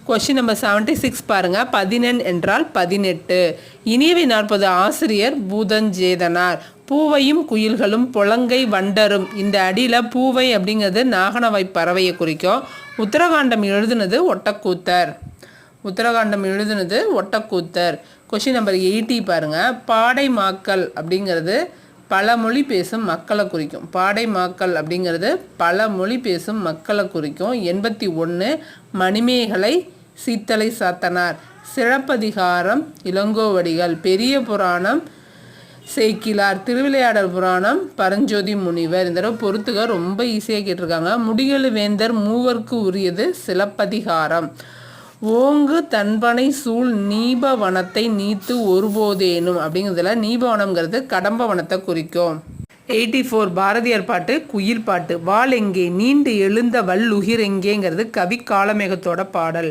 Question number 76 பாருங்க. 11 என்றால் 18. இனியவை 40 ஆசிரியர் பூதஞ்சேதனார். பூவையும் குயில்களும் பொலங்கை வண்டரும். இந்த அடியில் பூவை அப்படிங்கிறது நாகனவை பறவையை குறிக்கும். உத்தரகாண்டம் எழுதுனது ஒட்டக்கூத்தர். கொஷின் நம்பர் 80 பாருங்க. பாடை மாக்கள் அப்படிங்கிறது பல மொழி பேசும் மக்களை குறிக்கும். 81 மணிமேகலை சீத்தலை சாத்தனார். சிலப்பதிகாரம் இளங்கோவடிகள். பெரிய புராணம் சேக்கிலார். திருவிளையாடல் புராணம் பரஞ்சோதி முனிவர். இந்த தடவை பொறுத்துக்க ரொம்ப ஈஸியாக கேட்டிருக்காங்க. முடிகளு வேந்தர் மூவர்க்கு உரியது சிலப்பதிகாரம். ஓங்கு தன்பனை சூழ் நீபவனத்தை நீத்து ஒருபோதேனும் அப்படிங்கிறதுல நீபவனம்ங்கிறது கடம்பவனத்தை குறிக்கும். 84 பாரதியார் பாட்டு குயில் பாட்டு. வாள் எங்கே நீண்டு எழுந்த வல்லுகிர் எங்கேங்கிறது கவி காளமேகத்தோட பாடல்.